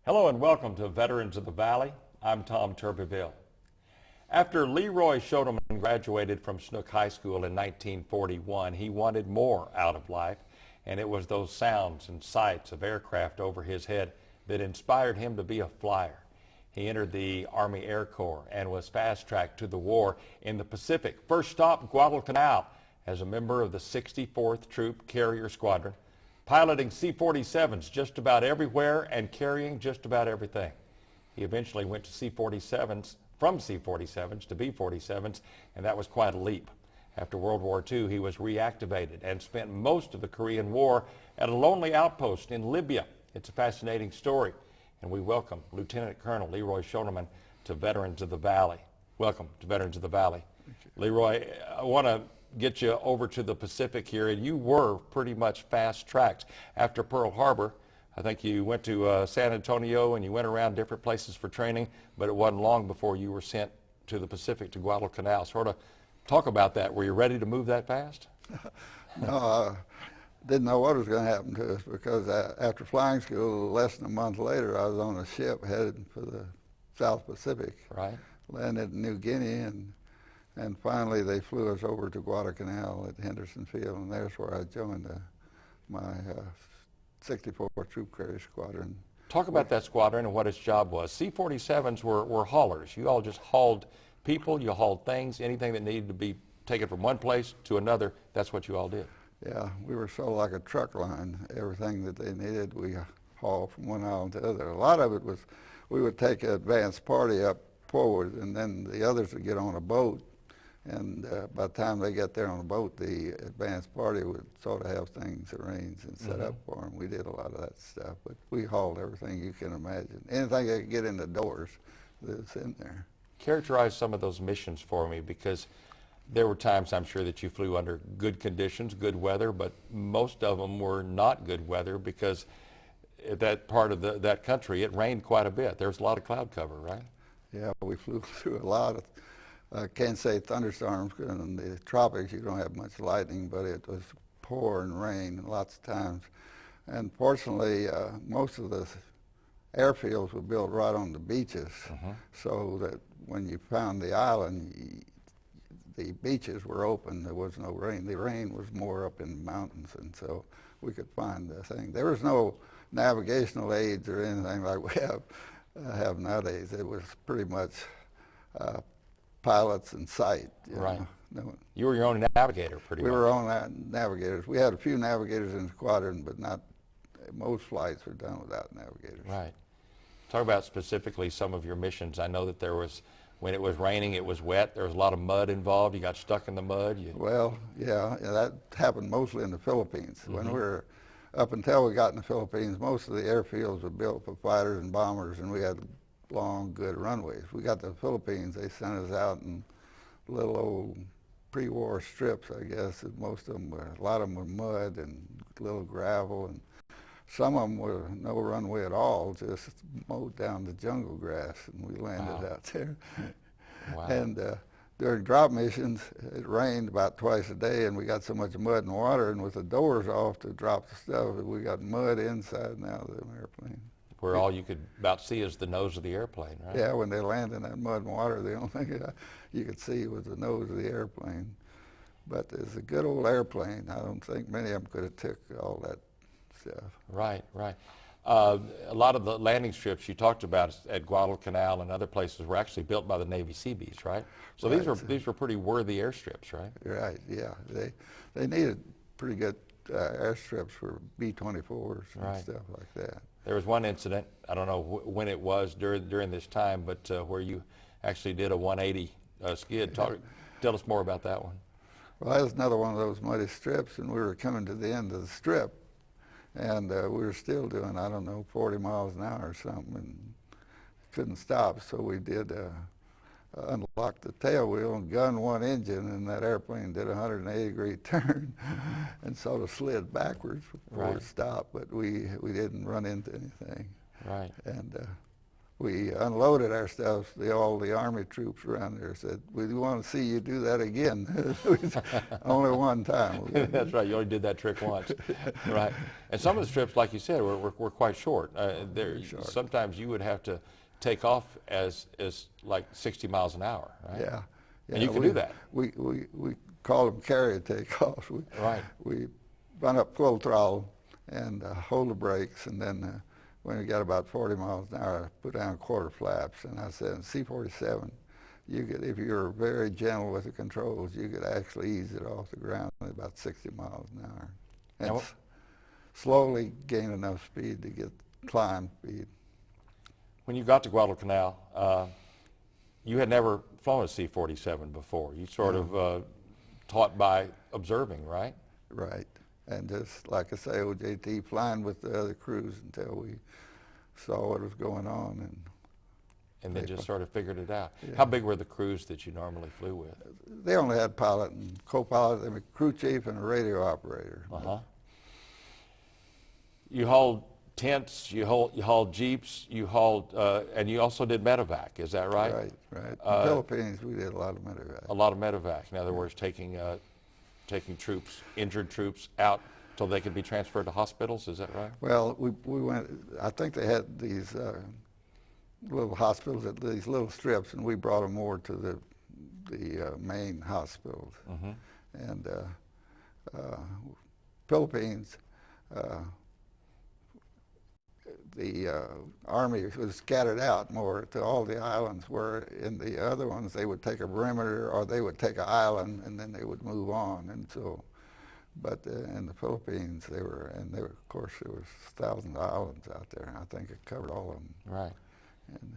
Hello and welcome to Veterans of the Valley. I'm Tom Turbeville. After Leroy Schoenemann graduated from Snook High School in 1941, he wanted more out of life, and it was those sounds and sights of aircraft over his head that inspired him to be a flyer. He entered the Army Air Corps and was fast-tracked to the war in the Pacific. First stop, Guadalcanal, as a member of the 64th Troop Carrier Squadron, piloting C-47s just about everywhere and carrying just about everything. He eventually went to C-47s, from C-47s to B-47s, and that was quite a leap. After World War II, he was reactivated and spent most of the Korean War at a lonely outpost in Libya. It's a fascinating story, and we welcome Lieutenant Colonel Leroy Schoenemann to Veterans of the Valley. Welcome to Veterans of the Valley. Leroy, I want to get you over to the Pacific here, and you were pretty much fast-tracked. After Pearl Harbor, I think you went to San Antonio and you went around different places for training, but it wasn't long before you were sent to the Pacific, to Guadalcanal. Sort of talk about that. Were you ready to move that fast? No, I didn't know what was going to happen to us because after flying school, less than a month later, I was on a ship headed for the South Pacific. Right. Landed in New Guinea, and finally they flew us over to Guadalcanal at Henderson Field, and there's where I joined my 64th Troop Carrier Squadron. Talk about that squadron and what its job was. C-47s were haulers. You all just hauled people, you hauled things, anything that needed to be taken from one place to another, that's what you all did. Yeah, we were sort of like a truck line. Everything that they needed, we hauled from one island to the other. A lot of it was, we would take an advance party up forward, and then the others would get on a boat. And by the time they get there on the boat, the advance party would sort of have things arranged and set up for them. We did a lot of that stuff, but we hauled everything you can imagine. Anything that could get in the doors that's in there. Characterize some of those missions for me, because there were times, I'm sure, that you flew under good conditions, good weather, but most of them were not good weather because that part of that country, it rained quite a bit. There was a lot of cloud cover, right? Yeah, we flew through a lot of, I can't say thunderstorms, because in the tropics you don't have much lightning, but it was pouring rain lots of times. And fortunately, most of the airfields were built right on the beaches, so that when you found the island, the beaches were open. There was no rain. The rain was more up in the mountains, and so we could find the thing. There was no navigational aids or anything like we have nowadays. It was pretty much pilots and sight. Right. No, You were your own navigator, pretty much. we were on navigators. We had a few navigators in the squadron, but not most flights were done without navigators. Right. Talk about specifically some of your missions. I know that there was, when it was raining, it was wet. There was a lot of mud involved. You got stuck in the mud. Well, yeah, that happened mostly in the Philippines. When we were, up until we got in the Philippines, most of the airfields were built for fighters and bombers, and we had long, good runways. We got to the Philippines, they sent us out in little old pre-war strips, I guess, and most of them were, a lot of them were mud and little gravel, and some of them were no runway at all, just mowed down the jungle grass, and we landed out there. Wow. And during drop missions, it rained about twice a day, and we got so much mud and water, and with the doors off to drop the stuff, we got mud inside and out of the airplane. Where all you could about see is the nose of the airplane, right? Yeah, when they land in that mud and water, the only thing you could see was the nose of the airplane. But it's a good old airplane. I don't think many of them could have took all that stuff. Right, right. A lot of the landing strips you talked about at Guadalcanal and other places were actually built by the Navy Seabees, right? So Right. these were pretty worthy airstrips, right? Right, yeah. They needed pretty good airstrips for B-24s and Right. stuff like that. There was one incident, I don't know when it was during this time, but where you actually did a 180 skid. Tell us more about that one. Well, that was another one of those muddy strips, and we were coming to the end of the strip, and we were still doing, I don't know, 40 miles an hour or something, and couldn't stop, so we did unlock the tail wheel and gun one engine, and that airplane did a 180-degree turn and sort of slid backwards before Right. it stopped, but we didn't run into anything. Right. And we unloaded our stuff, all the Army troops around there said, "We want to see you do that again." Only one time. That's right. You only did that trick once, right? And some of the trips, like you said, were quite short. Short. Sometimes you would have to take off as like 60 miles an hour, right? Yeah. And you can do that. We call them carrier takeoffs. Right. We run up full throttle and hold the brakes, and then when we got about 40 miles an hour, put down quarter flaps. And I said, C-47, you could, if you were very gentle with the controls, you could actually ease it off the ground at about 60 miles an hour. And slowly gain enough speed to get climb speed. When you got to Guadalcanal, you had never flown a C-47 before. You sort of taught by observing, right? Right. And just like I say, OJT, flying with the other crews until we saw what was going on. And then just sort of figured it out. Yeah. How big were the crews that you normally flew with? They only had pilot and co-pilot, and a crew chief and a radio operator. Uh-huh. You hauled tents, you hauled jeeps, you hauled, and you also did medevac, is that right? Right, right. In the Philippines, we did a lot of medevac. A lot of medevac. In other words, taking troops, injured troops out so they could be transferred to hospitals, is that right? Well, we went, I think they had these little hospitals at these little strips, and we brought them over to the main hospitals. Mm-hmm. And Philippines, the Army was scattered out more to all the islands, where in the other ones they would take a perimeter or they would take an island and then they would move on. And so, but in the Philippines of course there was thousands of islands out there. I think it covered all of them. Right. And,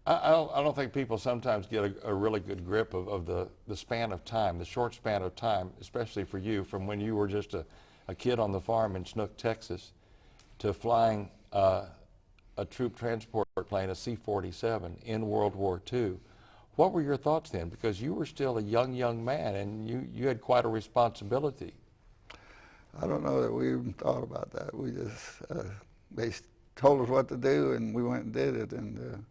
I don't think people sometimes get a really good grip of the span of time, the short span of time, especially for you, from when you were just a kid on the farm in Snook, Texas, to flying a troop transport plane, a C-47, in World War II. What were your thoughts then? Because you were still a young man, and you had quite a responsibility. I don't know that we even thought about that. We just, they told us what to do, and we went and did it, and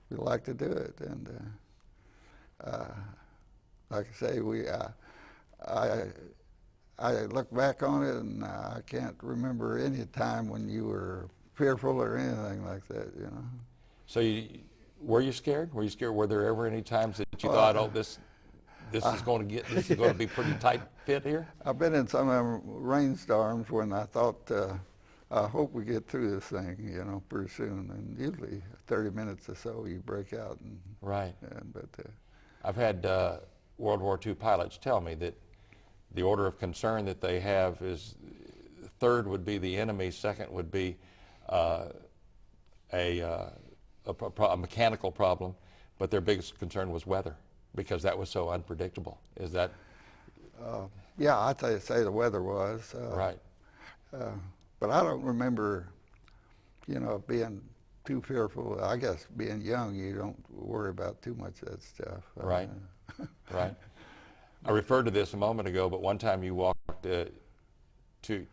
we liked to do it. And like I say, I look back on it, and I can't remember any time when you were fearful or anything like that, you know. So were you scared? Were you scared? Were there ever any times that you thought, oh, this is going to be pretty tight fit here? I've been in some of them rainstorms when I thought, I hope we get through this thing, you know, pretty soon. And usually 30 minutes or so you break out. And, right. But I've had World War II pilots tell me that the order of concern that they have is third would be the enemy, second would be a mechanical problem, but their biggest concern was weather, because that was so unpredictable. Is that? Yeah, I'd say the weather was. Right. But I don't remember, you know, being too fearful. I guess being young, you don't worry about too much of that stuff. Right. Right. I referred to this a moment ago, but one time you walked to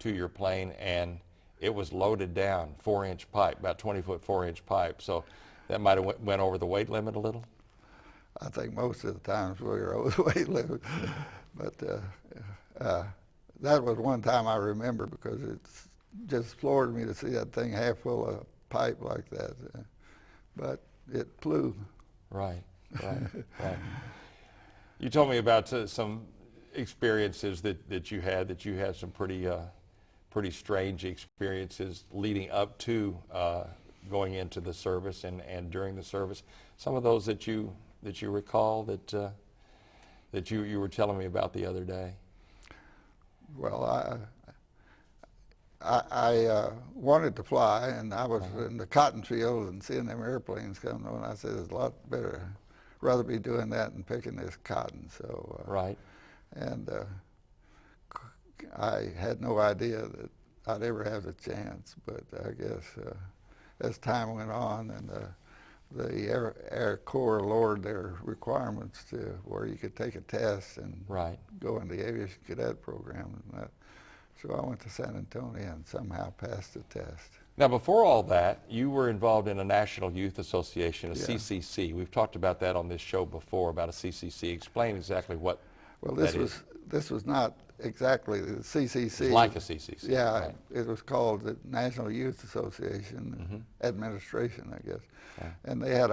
your plane and it was loaded down, 4-inch pipe, about 20-foot 4-inch pipe. So that might have went over the weight limit a little? I think most of the times we were over the weight limit. But that was one time I remember, because it's just floored me to see that thing half full of pipe like that. But it flew. Right, right, right. You told me about some experiences that you had some pretty strange experiences leading up to going into the service and during the service. Some of those that you recall that you were telling me about the other day. Well, I wanted to fly, and I was in the cotton field and seeing them airplanes coming on. I said, it's a lot better, rather be doing that than picking this cotton. So right. And I had no idea that I'd ever have the chance, but I guess as time went on, and the Air Corps lowered their requirements to where you could take a test and right. go in the aviation cadet program and that. So I went to San Antonio and somehow passed the test. Now, before all that, you were involved in a National Youth Association, a Yeah. CCC. We've talked about that on this show before, about a CCC. Explain exactly what Well, that is. this was not exactly the CCC. It's like a CCC. Yeah, right? it was called the National Youth Association Administration, I guess. Yeah. And they had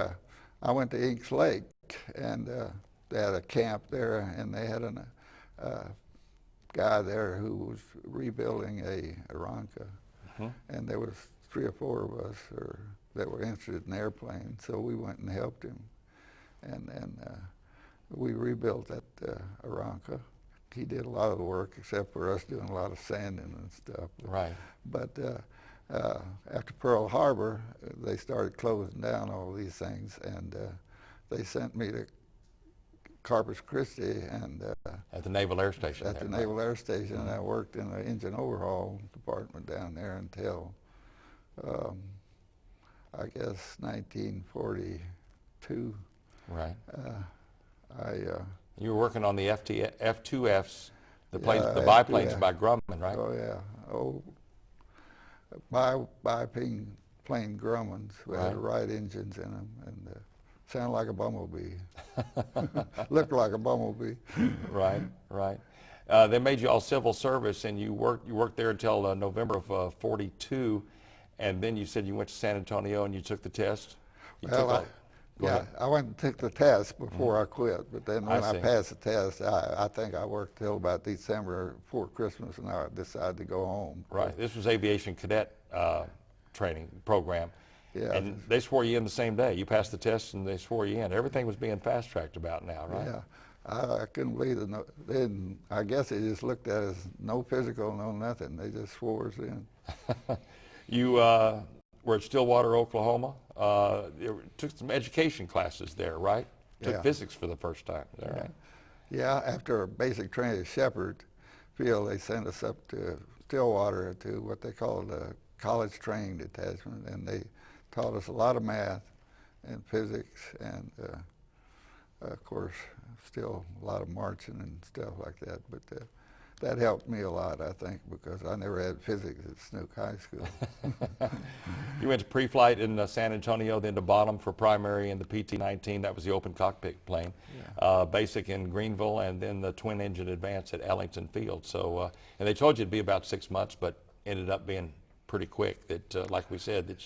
I went to Inks Lake, and they had a camp there, and they had a guy there who was rebuilding a Aranca. And there was 3 or 4 of us that were interested in airplanes, so we went and helped him. And we rebuilt that Aranca. He did a lot of the work, except for us doing a lot of sanding and stuff. Right. But after Pearl Harbor, they started closing down all these things, and they sent me to Corpus Christi and At the Naval Air Station. at the Naval Air Station, and I worked in the engine overhaul department down there until I guess 1942. Right. I You were working on the F2Fs, the planes, Yeah, the biplanes F2F. by Grumman, right? Oh yeah. Oh, biplane Grummans. We had Right. Wright engines in them, and sounded like a bumblebee. Looked like a bumblebee. Right, right. They made you all civil service, and you worked there until November of '42, and then you said you went to San Antonio and you took the test. You Well, took Go yeah, ahead. I went and took the test before I quit, but then when I see. passed the test, I think I worked till about December before Christmas, and I decided to go home. Right. This was aviation cadet training program. Yeah. And they swore you in the same day. You passed the test and they swore you in. Everything was being fast-tracked about now, right? Yeah, I couldn't believe it. Then I guess they just looked at it as no physical, no nothing. They just swore us in. You were at Stillwater, Oklahoma. Took some education classes there, right? Took Yeah. physics for the first time. Is that right? Yeah, after basic training at Shepherd Field, they sent us up to Stillwater to what they called a college training detachment, and they taught us a lot of math and physics, and of course, still a lot of marching and stuff like that. But that helped me a lot, I think, because I never had physics at Snook High School. You went to pre-flight in San Antonio, then to bottom for primary in the PT-19. That was the open cockpit plane. Basic in Greenville, and then the twin engine advance at Ellington Field. So, and they told you it'd be about 6 months, but ended up being pretty quick. That, like we said, that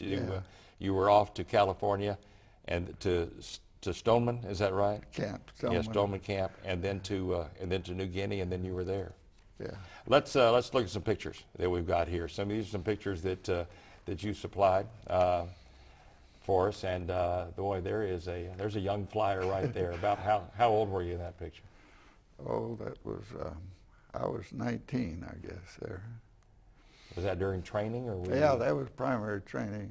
you were off to California and to Stoneman. Is that right? Camp Yes, Stoneman. Stoneman Camp, and then to New Guinea, and then you were there. Yeah. Let's look at some pictures that we've got here. These are some pictures that you supplied for us, and boy, there's a young flyer right there. About how old were you in that picture? Oh, that was, I was 19, I guess, there. Was that during training, or were Yeah, you... that was primary training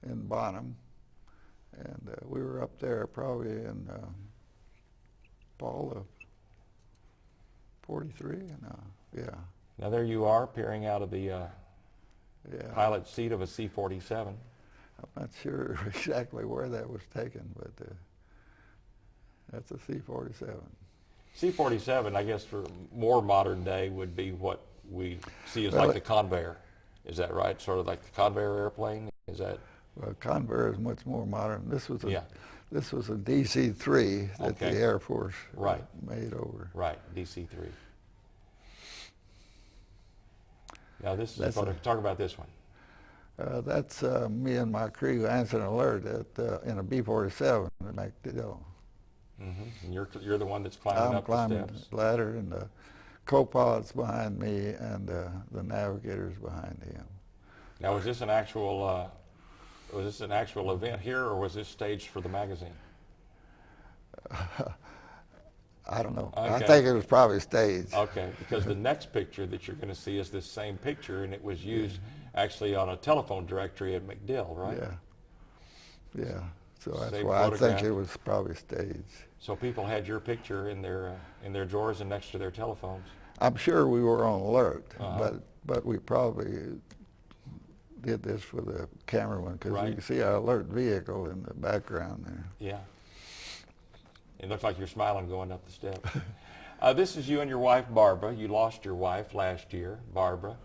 in Bonham. And we were up there probably in fall of 43, and yeah. Now there you are, peering out of the Yeah. pilot seat of a C-47. I'm not sure exactly where that was taken, but that's a C-47. C-47, I guess, for more modern day, would be what we see as Well, like the Convair. Is that right? Sort of like the Convair airplane? Is that... Well, Convair is much more modern. This was a Yeah. this was a DC-3 that Okay. the Air Force Right. made over. Right, DC-3. Now this is a That's photo. a- Talk about this one. That's me and my crew answering an alert in a B-47 at MacDill. And you're the one that's climbing I'm up climbing the steps. the ladder, and the co-pilot's behind me, and the navigator's behind him. Now, was this an actual event here, or was this staged for the magazine? I don't know. I Okay. think it was probably staged. Okay, because the next picture that you're going to see is this same picture, and it was used actually on a telephone directory at MacDill, right? Yeah. Yeah. So that's Same why I photograph. think it was probably staged. So people had your picture in their drawers and next to their telephones. I'm sure we were on alert, Uh-huh. but we probably did this for the cameraman, because Right. you can see our alert vehicle in the background there. Yeah. It looks like you're smiling going up the steps. This is you and your wife, Barbara. You lost your wife last year, Barbara.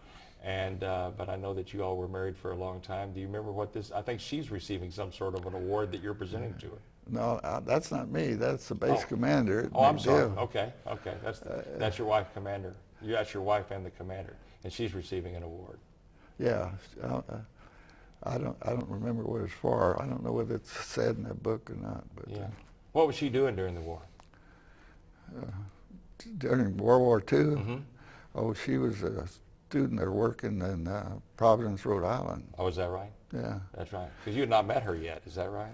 And but I know that you all were married for a long time. Do you remember what this? I think she's receiving some sort of an award that you're presenting to her. No, that's not me. That's the base commander at Oh, I'm sorry. MacDill. Okay, okay. That's your wife, commander. That's your wife and the commander, and she's receiving an award. Yeah, I don't remember what it's for. I don't know whether it's said in that book or not. But Yeah. What was she doing during the war? During World War II, Mm-hmm. oh, she was a student there working in Providence, Rhode Island. Oh, is that right? Yeah. That's right. Because you had not met her yet. Is that right?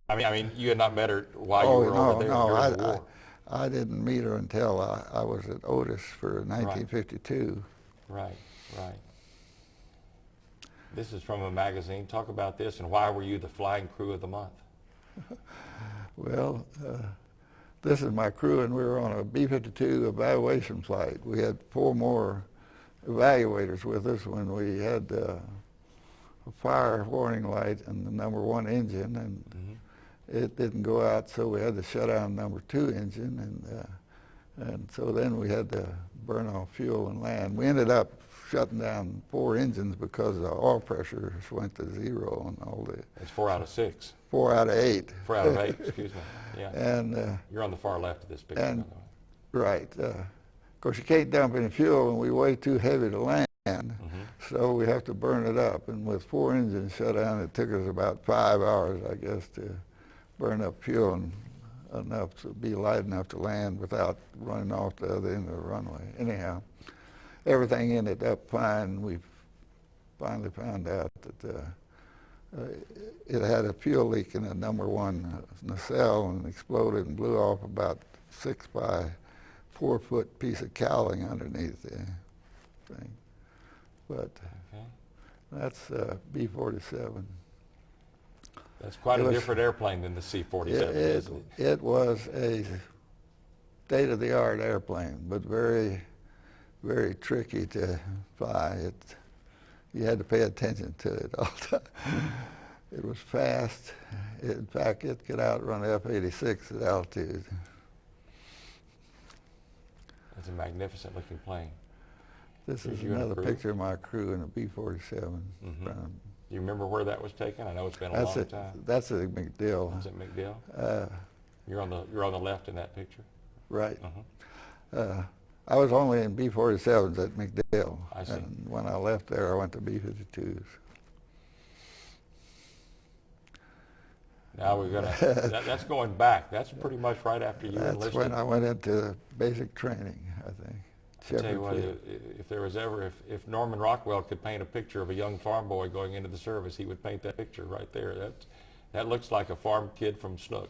I mean, you had not met her while you were over there during the war. I didn't meet her until I was at Otis for 1952. Right, right. This is from a magazine. Talk about this, and why were you the flying crew of the month? Well, this is my crew, and we were on a B-52 evaluation flight. We had 4 more evaluators with us when we had a fire warning light in the number 1 engine, and it didn't go out, so we had to shut down number 2 engine, and so then we had to burn off fuel and land. We ended up shutting down 4 engines because the oil pressure went to 0 on all the. It's 4 out of 6. 4 out of 8. 4 out of 8. Excuse me. Yeah. And you're on the far left of this picture. and by the way. right, of course you can't dump any fuel, and we weigh too heavy to land, so we have to burn it up. And with 4 engines shut down, it took us about 5 hours, I guess, to burn up fuel and enough to be light enough to land without running off the other end of the runway. Anyhow, everything ended up fine. We finally found out that it had a fuel leak in the number 1 nacelle and exploded and blew off about 6 by 4 foot piece of cowling underneath the thing. But that's B-47. That's quite a different airplane than the C-47, isn't it? It was a state-of-the-art airplane, but very, very tricky to fly. You had to pay attention to it all the time. It was fast. In fact, it could outrun F-86 at altitude. It's a magnificent looking plane. This is you and another crew? picture of my crew in a B-47. Do you remember where that was taken? I know it's been a long time. That's at MacDill. Is it MacDill? You're on the left in that picture. Right. I was only in B-47s at MacDill. I see. And when I left there, I went to B-52s. Now we're gonna. That's going back. That's pretty much right after you enlisted. That's when I went into basic training, I think. I'll tell you what, if there was ever, if Norman Rockwell could paint a picture of a young farm boy going into the service, he would paint that picture right there. That looks like a farm kid from Snook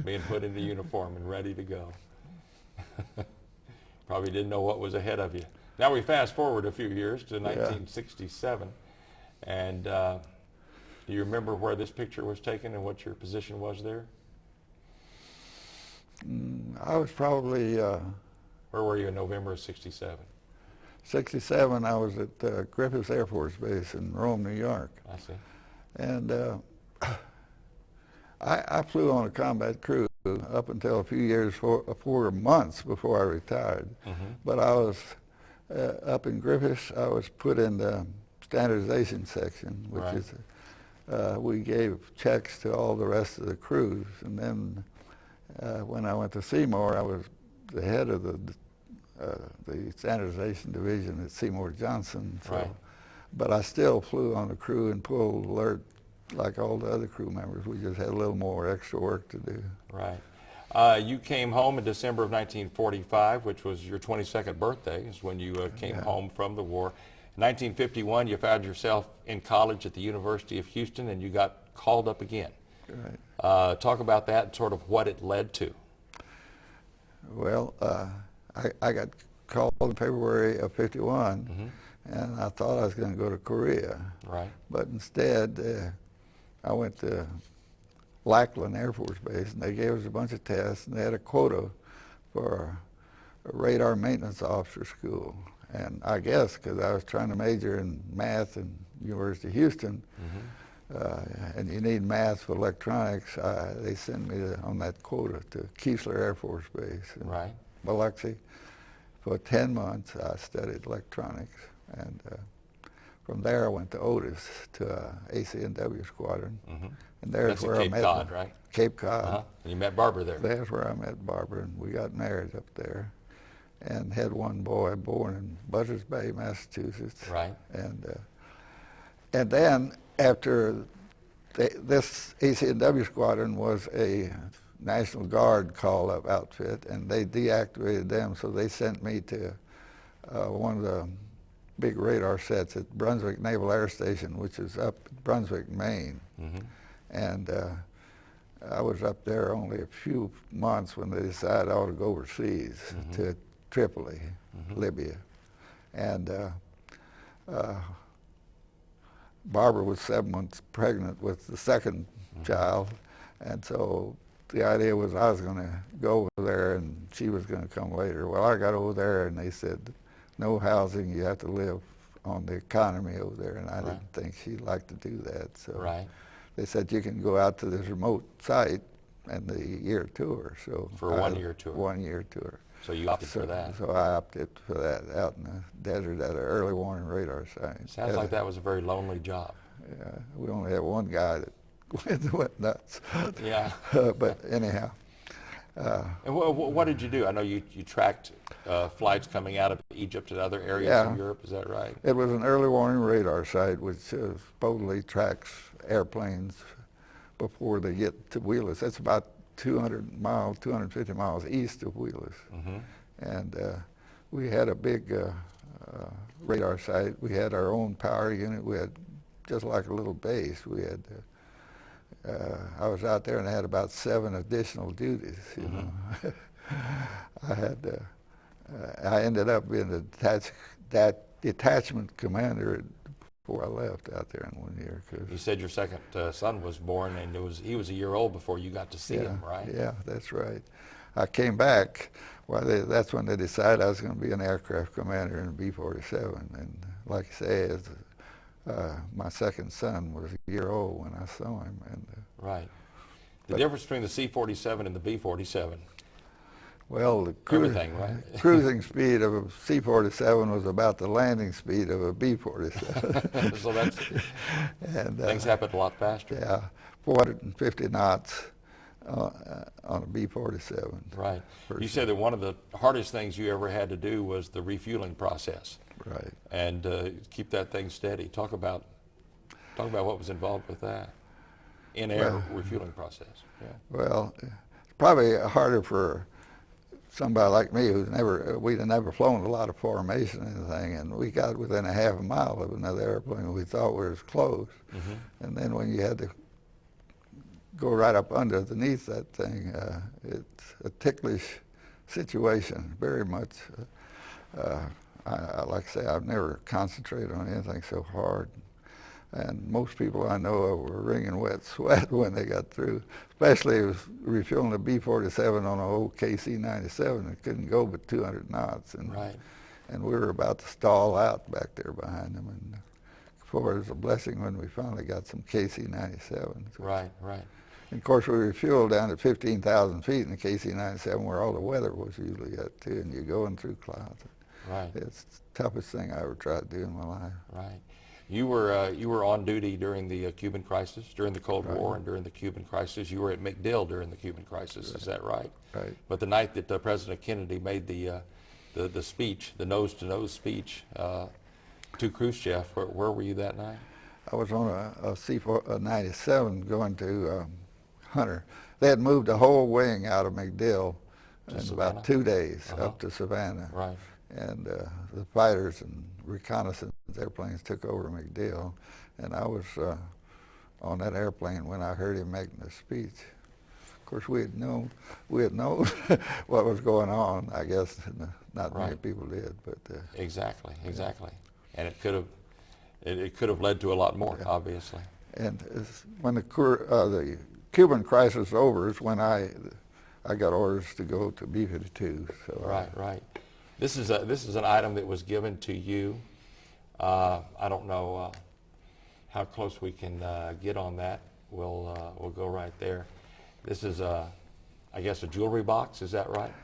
being put into uniform and ready to go. Probably didn't know what was ahead of you. Now we fast forward a few years to 1967, and do you remember where this picture was taken and what your position was there? I was probably... Where were you in November of 67? 67, I was at Griffiths Air Force Base in Rome, New York. I see. And I flew on a combat crew up until a few years, 4 months before I retired. But I was up in Griffiths, I was put in the standardization section, which is, we gave checks to all the rest of the crews. And then when I went to Seymour, I was the head of the standardization division at Seymour Johnson. So, but I still flew on the crew and pulled alert like all the other crew members. We just had a little more extra work to do. Right. You came home in December of 1945, which was your 22nd birthday, is when you came home from the war. In 1951, you found yourself in college at the University of Houston, and you got called up again. Right. Talk about that and sort of what it led to. Well, I got called in February of '51, and I thought I was going to go to Korea. Right. But instead, I went to Lackland Air Force Base, and they gave us a bunch of tests, and they had a quota for a radar maintenance officer school. And I guess because I was trying to major in math in University of Houston, and you need math for electronics, they sent me on that quota to Keesler Air Force Base in Biloxi. for 10 months, I studied electronics, and from there I went to Otis to AC&W Squadron, and there's That's where at I Cape met Cod, right? Cape Cod. And you met Barbara there. That's where I met Barbara, and we got married up there, and had one boy born in Buzzards Bay, Massachusetts. Right. And then after this AC&W Squadron was a National Guard call-up outfit, and they deactivated them, so they sent me to one of the big radar sets at Brunswick Naval Air Station, which is up Brunswick, Maine. And I was up there only a few months when they decided I ought to go overseas to Tripoli, Libya. And Barbara was 7 months pregnant with the second child, and so the idea was I was going to go over there and she was going to come later. Well, I got over there and they said, no housing, you have to live on the economy over there, and I didn't think she'd like to do that. So they said, you can go out to this remote site and the year tour. So for a 1 year tour. 1 year tour. So you opted for that. So I opted for that out in the desert at an early warning radar site. Sounds like that was a very lonely job. Yeah, we only had one guy that went nuts. Yeah. But anyhow. And what did you do? I know you tracked flights coming out of Egypt and other areas of Europe. Is that right? It was an early warning radar site which supposedly tracks airplanes before they get to Wheelers. That's about 250 miles east of Wheelers. And we had a big radar site. We had our own power unit. We had just like a little base. We had I was out there and I had about 7 additional duties. You know, I ended up being the detachment commander before I left out there in 1 year. You said your second son was born, and he was a year old before you got to see him, right? Yeah, that's right. I came back. Well, that's when they decided I was going to be an aircraft commander in a B-47. And like I say, my second son was a year old when I saw him. And right. The difference between the C-47 and the B-47. Well, the cruising speed of a C-47 was about the landing speed of a B-47. So that's things happen a lot faster. Yeah, 450 knots on a B-47. Right. You said that one of the hardest things you ever had to do was the refueling process. Right. And keep that thing steady. Talk about what was involved with that in-air refueling process. Yeah. Well, it's probably harder for somebody like me we'd never flown a lot of formation or anything, and we got within a half a mile of another airplane we thought was close. And then when you had to go right up underneath that thing, it's a ticklish situation, very much. I like I say, I've never concentrated on anything so hard. And most people I know of were wringing wet sweat when they got through, especially it was refueling a B-47 on an old KC-97 that couldn't go but 200 knots. And, and we were about to stall out back there behind them. And for it was a blessing when we finally got some KC-97s. Right. And of course, we refueled down to 15,000 feet in the KC-97 where all the weather was usually at too, and you're going through clouds. Right. It's the toughest thing I ever tried to do in my life. Right. You were on duty during the Cuban crisis, during the Cold War, and during the Cuban crisis. You were at MacDill during the Cuban crisis. Is that right? Right. But the night that President Kennedy made the speech, the nose-to-nose speech to Khrushchev, where were you that night? I was on a C-97 going to Hunter. They had moved the whole wing out of MacDill in about 2 days up to Savannah. Right. And the fighters and reconnaissance airplanes took over MacDill, and I was on that airplane when I heard him making the speech. Of course, we had known what was going on. I guess not many people did, but exactly. And it could have led to a lot more, obviously. And when the Cuban crisis was over, is when I got orders to go to B-52. So right. This is an item that was given to you. I don't know how close we can get on that. We'll go right there. This is I guess a jewelry box. Is that right?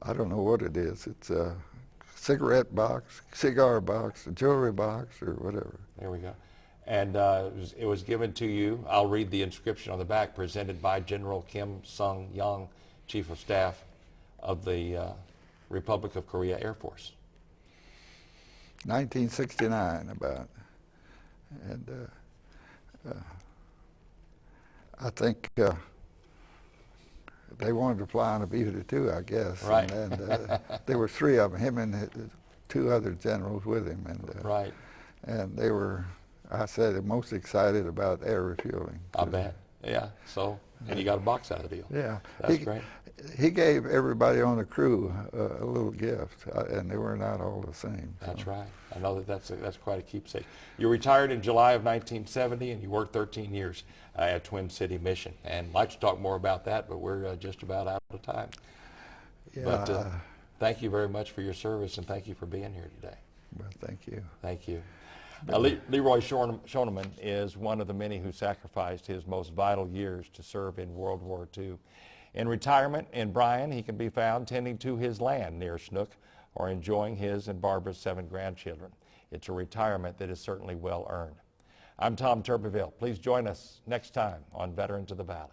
I don't know what it is. It's cigarette box, cigar box, a jewelry box, or whatever. There we go. And it was given to you, I'll read the inscription on the back, presented by General Kim Sung-yong, Chief of Staff of the Republic of Korea Air Force. 1969 about. And I think they wanted to fly on a B-52, I guess. Right. And there were three of them, him and two other generals with him. And, right. And they were, I said, most excited about air refueling. I bet. Yeah. So, and you got a box out of the deal. Yeah. That's great. He gave everybody on the crew a little gift, and they were not all the same. So. That's right. I know that's quite a keepsake. You retired in July of 1970, and you worked 13 years at Twin City Mission. And I'd like to talk more about that, but we're just about out of time. Yeah. But thank you very much for your service, and thank you for being here today. Well, thank you. Thank you. Leroy Schoenemann is one of the many who sacrificed his most vital years to serve in World War II. In retirement in Bryan, he can be found tending to his land near Snook or enjoying his and Barbara's 7 grandchildren. It's a retirement that is certainly well earned. I'm Tom Turbeville. Please join us next time on Veterans of the Valley.